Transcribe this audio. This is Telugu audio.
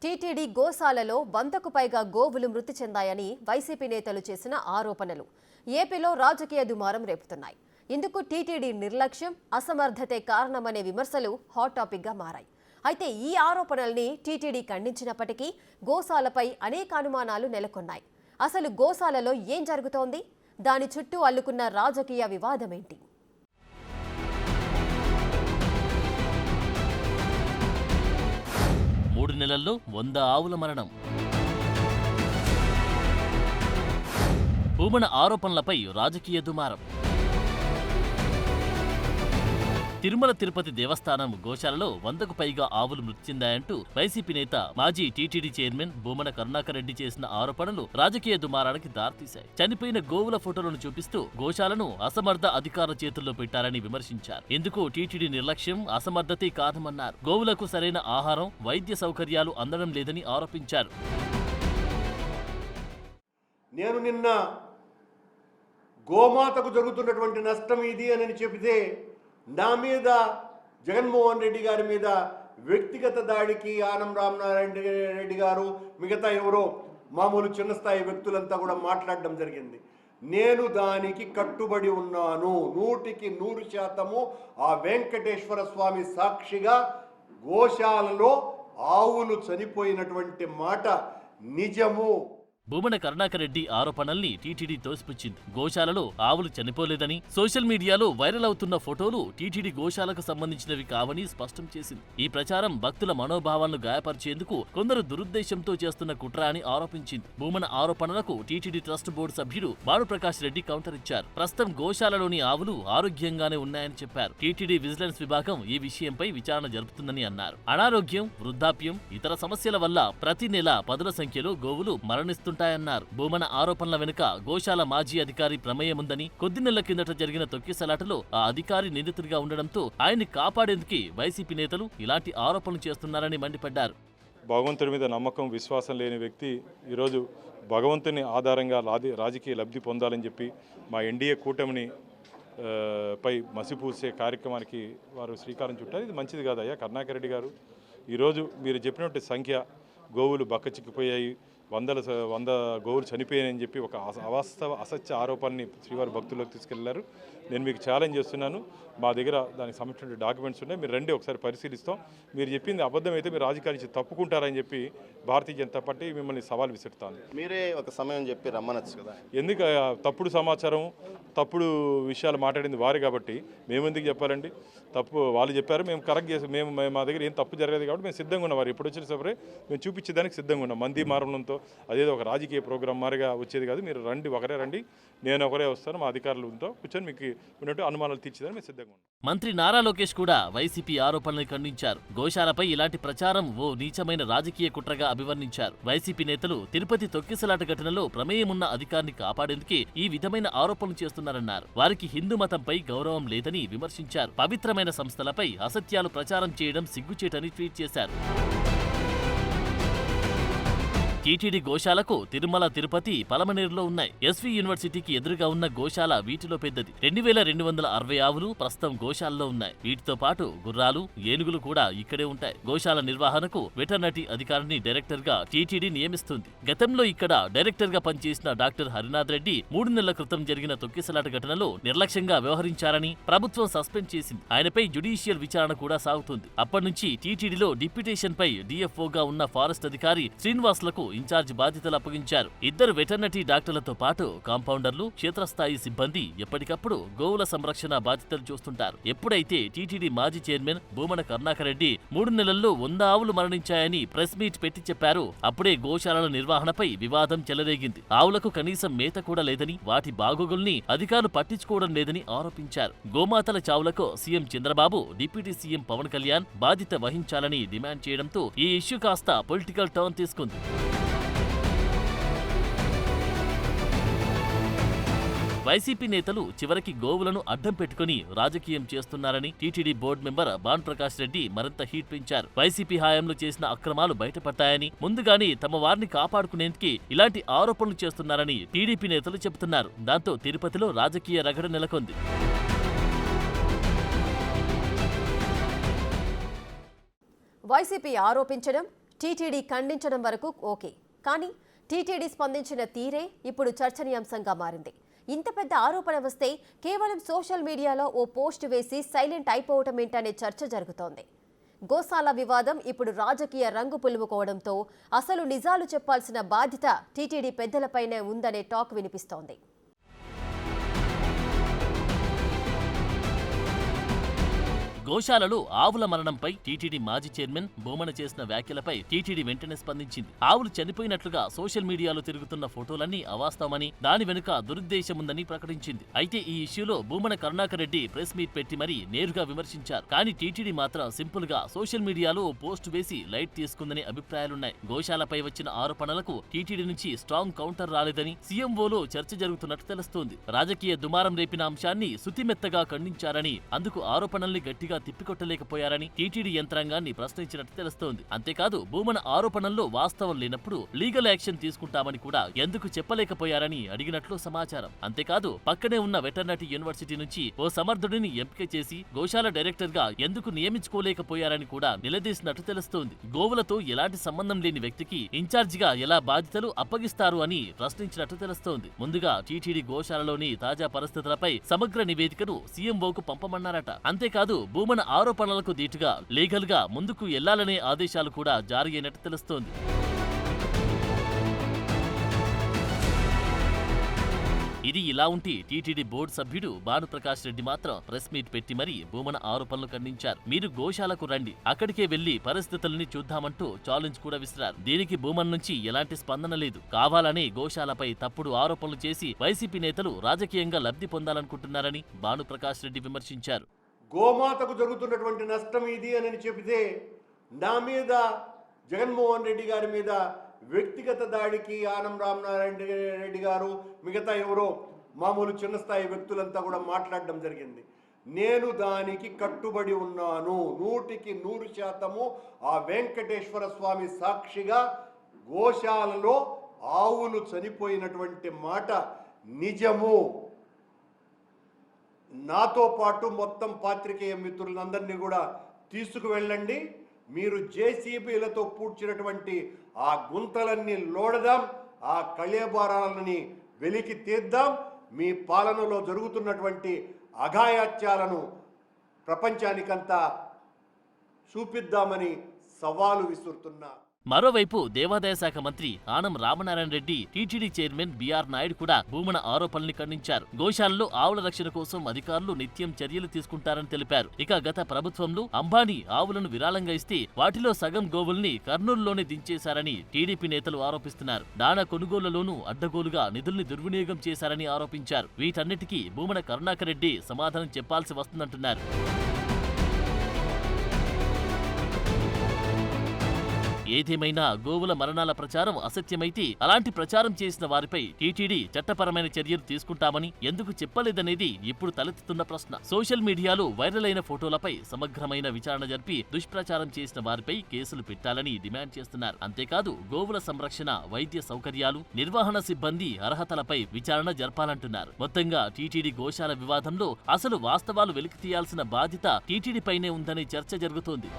టీటీడీ గోశాలలో 100కు పైగా గోవులు మృతి చెందాయని వైసీపీ నేతలు చేసిన ఆరోపణలు ఏపీలో రాజకీయ దుమారం రేపుతున్నాయి. ఇందుకు టీటీడీ నిర్లక్ష్యం, అసమర్థతే కారణమనే విమర్శలు హాట్ టాపిక్ గా మారాయి. అయితే ఈ ఆరోపణల్ని టీటీడీ ఖండించినప్పటికీ గోశాలపై అనేక అనుమానాలు నెలకొన్నాయి. అసలు గోశాలలో ఏం జరుగుతోంది? దాని చుట్టూ అల్లుకున్న రాజకీయ వివాదమేంటి? 3 నెలల్లో 100 ఆవుల మరణం. భూమన ఆరోపణలపై రాజకీయ దుమారం. తిరుమల తిరుపతి దేవస్థానం గోశాలలో 100కు పైగా ఆవులు మృతి చెందాయంటూ వైసీపీ నేత మాజీ టీటీడీ చైర్మన్ భూమన కరుణాకర్ రెడ్డి చేసిన ఆరోపణలు రాజకీయ దుమారానికి దారితీశాయి. చనిపోయిన గోవుల ఫోటోలను చూపిస్తూ గోశాలను అసమర్థ అధికారుల చేతుల్లో పెట్టారని విమర్శించారు. ఇందుకు టీటీడీ నిర్లక్ష్యం, అసమర్థతే కారణమన్నారు. గోవులకు సరైన ఆహారం, వైద్య సౌకర్యాలు అందడం లేదని ఆరోపించారు. నేను నిన్న గోమాతకు జరుగుతున్నటువంటి నష్టం ఇది అని చెబితే నా మీద జగన్మోహన్ రెడ్డి గారి మీద వ్యక్తిగత దాడికి ఆనం రామనారాయణ రెడ్డి గారు, మిగతా ఎవరో మామూలు చిన్న స్థాయి వ్యక్తులంతా కూడా మాట్లాడడం జరిగింది. నేను దానికి కట్టుబడి ఉన్నాను. 100కి 100% ఆ వెంకటేశ్వర స్వామి సాక్షిగా గోశాలలో ఆవులు చనిపోయినటువంటి మాట నిజము. భూమన కరుణాకర్ రెడ్డి ఆరోపణల్ని టీటీడీ తోసిపుచ్చింది. గోశాలలో ఆవులు చనిపోలేదని, సోషల్ మీడియాలో వైరల్ అవుతున్న ఫోటోలు టీటీడీ గోశాలకు సంబంధించినవి కావని స్పష్టం చేసింది. ఈ ప్రచారం భక్తుల మనోభావాలను గాయపరిచేందుకు కొందరు దురుద్దేశంతో చేస్తున్న కుట్ర అని ఆరోపించింది. భూమన ఆరోపణలకు టీటీడీ ట్రస్ట్ బోర్డు సభ్యుడు భానుప్రకాష్ రెడ్డి కౌంటర్ ఇచ్చారు. ప్రస్తుతం గోశాలలోని ఆవులు ఆరోగ్యంగానే ఉన్నాయని చెప్పారు. టీటీడీ విజిలెన్స్ విభాగం ఈ విషయంపై విచారణ జరుపుతుందని అన్నారు. అనారోగ్యం, వృద్ధాప్యం, ఇతర సమస్యల వల్ల ప్రతి నెల పదుల సంఖ్యలో గోవులు మరణిస్తున్నాయి ాయన్నారు. భూమన ఆరోపణల వెనుక గోశాల మాజీ అధికారి ప్రమేయం ఉందని, కొద్ది నెలల కిందట జరిగిన తొక్కిసలాటలో ఆ అధికారి నిందితుడిగా ఉండడంతో ఆయన్ని కాపాడేందుకు వైసీపీ నేతలు ఇలాంటి ఆరోపణలు చేస్తున్నారని మండిపడ్డారు. భగవంతుడి మీద నమ్మకం, విశ్వాసం లేని వ్యక్తి ఈరోజు భగవంతుని ఆధారంగా రాజకీయ లబ్ధి పొందాలని చెప్పి మా ఎన్డీఏ కూటమిని పై మసిపూసే కార్యక్రమానికి వారు శ్రీకారం చుట్టారు. ఇది మంచిది కాదయ్యా కరుణాకర్ రెడ్డి గారు. ఈరోజు మీరు చెప్పినట్టు సంఖ్య గోవులు బక్కచిక్కిపోయాయి, 100 గోవులు చనిపోయాయని చెప్పి ఒక అవాస్తవ అసత్య ఆరోపణని శ్రీవారి భక్తుల్లోకి తీసుకెళ్లారు. నేను మీకు ఛాలెంజ్ చేస్తున్నాను. మా దగ్గర దానికి సంబంధించిన డాక్యుమెంట్స్ ఉన్నాయి, మీరు రండి ఒకసారి పరిశీలిస్తాం. మీరు చెప్పింది అబద్ధం అయితే మీరు రాజకీయాల నుంచి తప్పుకుంటారని చెప్పి భారతీయ జనతా పార్టీ మిమ్మల్ని సవాల్ విసురుతాను. మీరే ఒక సమయం చెప్పి రమ్మనొచ్చు కదా. ఎందుకు తప్పుడు సమాచారం, తప్పుడు విషయాలు మాట్లాడింది వారు కాబట్టి మేము ఎందుకు చెప్పాలండి? తప్పు వాళ్ళు చెప్పారు, మేము కరెక్ట్ చేసి మేము మా దగ్గర ఏం తప్పు జరగలేదు కాబట్టి మేము సిద్ధంగా ఉన్నాం. వారు ఎప్పుడు వచ్చిన సరే మేము చూపించేదానికి సిద్ధంగా ఉన్నాం. మంది మారణంతో అదేదో ఒక రాజకీయ ప్రోగ్రాం మారిగా వచ్చేది కాదు. మీరు రండి, ఒకరే రండి, నేను ఒకరే వస్తాను, మా అధికారులతో కూర్చొని మీకు ఉన్నట్టు అనుమానాలు తీర్చేదని మేము సిద్ధంగా ఉన్నాం. మంత్రి నారా లోకేష్ కూడా వైసీపీ ఆరోపణలను ఖండించారు. గోశాలపై ఇలాంటి ప్రచారం ఓ నీచమైన రాజకీయ కుట్రగా అభివర్ణించారు. వైసీపీ నేతలు తిరుపతి తొక్కిసలాట ఘటనలో ప్రమేయమున్న అధికారిని కాపాడేందుకే ఈ విధమైన ఆరోపణలు చేస్తున్నారన్నారు. వారికి హిందూ మతంపై గౌరవం లేదని విమర్శించారు. పవిత్రమైన సంస్థలపై అసత్యాలు ప్రచారం చేయడం సిగ్గుచేటని ట్వీట్ చేశారు. టీటీడీ గోశాలకు తిరుమల, తిరుపతి, పలమనేరులో ఉన్నాయి. ఎస్వి యూనివర్సిటీకి ఎదురుగా ఉన్న గోశాల వీటిలో పెద్దది. 2260 ఆవులు ప్రస్తుతం గోశాలలో ఉన్నాయి. వీటితో పాటు గుర్రాలు, ఏనుగులు కూడా ఇక్కడే ఉంటాయి. గోశాల నిర్వహణకు వెటర్నరీ అధికారిని డైరెక్టర్ గా టీటీడీ నియమిస్తుంది. గతంలో ఇక్కడ డైరెక్టర్ గా పనిచేసిన డాక్టర్ హరినాథ్ రెడ్డి 3 నెలల క్రితం జరిగిన తొక్కిసలాట ఘటనలో నిర్లక్ష్యంగా వ్యవహరించారని ప్రభుత్వం సస్పెండ్ చేసింది. ఆయనపై జ్యుడిషియల్ విచారణ కూడా సాగుతుంది. అప్పటి నుంచి టీటీడీలో డిప్యూటేషన్ పై డిఎఫ్ఓగా ఉన్న ఫారెస్ట్ అధికారి శ్రీనివాస్లకు ఇన్ఛార్జ్ బాధ్యతలు అప్పగించారు. 2 వెటర్నరీ డాక్టర్లతో పాటు కాంపౌండర్లు, క్షేత్రస్థాయి సిబ్బంది ఎప్పటికప్పుడు గోవుల సంరక్షణ బాధ్యతలు చూస్తుంటారు. ఎప్పుడైతే టీటీడీ మాజీ చైర్మన్ భూమన కరుణాకర్ రెడ్డి 3 నెలల్లో 100 ఆవులు మరణించాయని ప్రెస్ మీట్ పెట్టి చెప్పారు, అప్పుడే గోశాలల నిర్వహణపై వివాదం చెలరేగింది. ఆవులకు కనీసం మేత కూడా లేదని, వాటి బాగోగుల్ని అధికారులు పట్టించుకోవడం లేదని ఆరోపించారు. గోమాతల చావులకు CM Chandrababu, deputy CM Pawan Kalyan బాధ్యత వహించాలని డిమాండ్ చేయడంతో ఈ ఇష్యూ కాస్త పొలిటికల్ టర్న్ తీసుకుంది. వైసీపీ నేతలు చివరికి గోవులను అడ్డం పెట్టుకుని రాజకీయం చేస్తున్నారని TTD board member Bhanuprakash Reddy మరింత హీట్ పెంచారు. వైసీపీ హయాంలో చేసిన అక్రమాలు బయటపడ్డాయని, ముందుగానే తమ వారిని కాపాడుకునేందుకు ఇలాంటి ఆరోపణలు చేస్తున్నారని టీడీపీ నేతలు చెబుతున్నారు. దాంతో తిరుపతిలో రాజకీయ రగడ నెలకొంది. వైసీపీ ఆరోపించడం, టీటీడీ ఖండించడం వరకు ఓకే, కానీ టీటీడీ స్పందించిన తీరే ఇప్పుడు చర్చనీయాంశంగా మారింది. ఇంత పెద్ద ఆరోపణ వస్తే కేవలం సోషల్ మీడియాలో ఓ పోస్ట్ వేసి సైలెంట్ అయిపోవటం ఏంటనే చర్చ జరుగుతోంది. గోశాల వివాదం ఇప్పుడు రాజకీయ రంగు పులుముకోవడంతో అసలు నిజాలు చెప్పాల్సిన బాధ్యత టీటీడీ పెద్దలపైనే ఉందనే టాక్ వినిపిస్తోంది. గోశాలలో ఆవుల మరణంపై టీటీడీ మాజీ చైర్మన్ భూమన చేసిన వ్యాఖ్యలపై టీటీడీ వెంటనే స్పందించింది. ఆవులు చనిపోయినట్లుగా సోషల్ మీడియాలో తిరుగుతున్న ఫోటోలన్నీ అవాస్తవమని, దాని వెనుక దురుద్దేశముందని ప్రకటించింది. అయితే ఈ ఇష్యూలో భూమన కరుణాకర్ రెడ్డి ప్రెస్ మీట్ పెట్టి మరీ నేరుగా విమర్శించారు. కానీ టీటీడీ మాత్రం సింపుల్ గా సోషల్ మీడియాలో ఓ పోస్ట్ వేసి లైట్ తీసుకుందని అభిప్రాయాలున్నాయి. గోశాలపై వచ్చిన ఆరోపణలకు టీటీడీ నుంచి స్ట్రాంగ్ కౌంటర్ రాలేదని సీఎంఓలో చర్చ జరుగుతున్నట్టు తెలుస్తోంది. రాజకీయ దుమారం రేపిన అంశాన్ని శుతిమెత్తగా ఖండించారని, అందుకు ఆరోపణల్ని గట్టిగా తిప్పికొట్టలేకపోయారని టీటీడీ యంత్రాంగాన్ని ప్రశ్నించినట్టు తెలుస్తోంది. అంతేకాదు భూమన ఆరోపణల్లో వాస్తవం లేనప్పుడు లీగల్ యాక్షన్ తీసుకుంటామని కూడా ఎందుకు చెప్పలేకపోయారని అడిగినట్లు సమాచారం. అంతేకాదు పక్కనే ఉన్న వెటర్నరీ యూనివర్సిటీ నుంచి ఓ సమర్థుడిని ఎంపిక చేసి గోశాల డైరెక్టర్ గా ఎందుకు నియమించుకోలేకపోయారని కూడా నిలదీసినట్టు తెలుస్తోంది. గోవులతో ఎలాంటి సంబంధం లేని వ్యక్తికి ఇన్ఛార్జిగా ఎలా బాధ్యతలు అప్పగిస్తారు అని ప్రశ్నించినట్టు తెలుస్తోంది. ముందుగా టీటీడీ గోశాలలోని తాజా పరిస్థితులపై సమగ్ర నివేదికను సీఎంఓకు పంపమన్నారట. అంతేకాదు భూమన ఆరోపణలకు దీటుగా లీగల్ గా ముందుకు వెళ్లాలనే ఆదేశాలు కూడా జారీ అయినట్టు తెలుస్తోంది. ఇది ఇలా ఉంటే టీటీడీ బోర్డు సభ్యుడు భానుప్రకాష్ రెడ్డి మాత్రం ప్రెస్ మీట్ పెట్టి మరీ భూమన ఆరోపణలు ఖండించారు. మీరు గోశాలకు రండి, అక్కడికే వెళ్లి పరిస్థితుల్ని చూద్దామంటూ ఛాలెంజ్ కూడా విసిరారు. దీనికి భూమన్ నుంచి ఎలాంటి స్పందన లేదు. కావాలని గోశాలపై తప్పుడు ఆరోపణలు చేసి వైసీపీ నేతలు రాజకీయంగా లబ్ధి పొందాలనుకుంటున్నారని భానుప్రకాష్ రెడ్డి విమర్శించారు. గోమాతకు జరుగుతున్నటువంటి నష్టం ఇది అని చెబితే నా మీద జగన్మోహన్ రెడ్డి గారి మీద వ్యక్తిగత దాడికి ఆనం రామనారాయణ రెడ్డి గారు మిగతా ఎవరో మామూలు చిన్న స్థాయి వ్యక్తులంతా కూడా మాట్లాడడం జరిగింది. నేను దానికి కట్టుబడి ఉన్నాను 100% ఆ వెంకటేశ్వర స్వామి సాక్షిగా గోశాలలో ఆవులు చనిపోయినటువంటి మాట నిజము. నాతో పాటు మొత్తం పాత్రికేయ మిత్రులందరినీ కూడా తీసుకువెళ్ళండి. మీరు జేసీబీలతో పూడ్చినటువంటి ఆ గుంతలన్నీ లోడదాం, ఆ కళేబారాలని వెలికి తీద్దాం, మీ పాలనలో జరుగుతున్నటువంటి అఘాయాత్యాలను ప్రపంచానికంతా చూపిద్దామని సవాలు విసురుతున్నా. మరోవైపు దేవాదాయ శాఖ మంత్రి Anam Ramanarayana Reddy, TTD chairman B R Naidu కూడా భూమన ఆరోపణల్ని ఖండించారు. గోశాలలో ఆవుల రక్షణ కోసం అధికారులు నిత్యం చర్యలు తీసుకుంటారని తెలిపారు. ఇక గత ప్రభుత్వంలో అంబానీ ఆవులను విరాళంగా ఇస్తే వాటిలో సగం గోవుల్ని కర్నూలులోనే దించేశారని టీడీపీ నేతలు ఆరోపిస్తున్నారు. దాణా కొనుగోళ్లలోనూ అడ్డగోలుగా నిధుల్ని దుర్వినియోగం చేశారని ఆరోపించారు. వీటన్నిటికీ భూమన కరుణాకర్ రెడ్డి సమాధానం చెప్పాల్సి వస్తుందంటున్నారు. ఏదేమైనా గోవుల మరణాల ప్రచారం అసత్యమైతే అలాంటి ప్రచారం చేసిన వారిపై టీటీడీ చట్టపరమైన చర్యలు తీసుకుంటామని ఎందుకు చెప్పలేదనేది ఇప్పుడు తలెత్తుతున్న ప్రశ్న. సోషల్ మీడియాలో వైరల్ అయిన ఫోటోలపై సమగ్రమైన విచారణ జరిపి దుష్ప్రచారం చేసిన వారిపై కేసులు పెట్టాలని డిమాండ్ చేస్తున్నారు. అంతేకాదు గోవుల సంరక్షణ, వైద్య సౌకర్యాలు, నిర్వహణ సిబ్బంది అర్హతలపై విచారణ జరపాలంటున్నారు. మొత్తంగా టీటీడీ గోశాల వివాదంలో అసలు వాస్తవాలు వెలికి తీయాల్సిన బాధ్యత టీటీడీపైనే ఉందనే చర్చ జరుగుతోంది.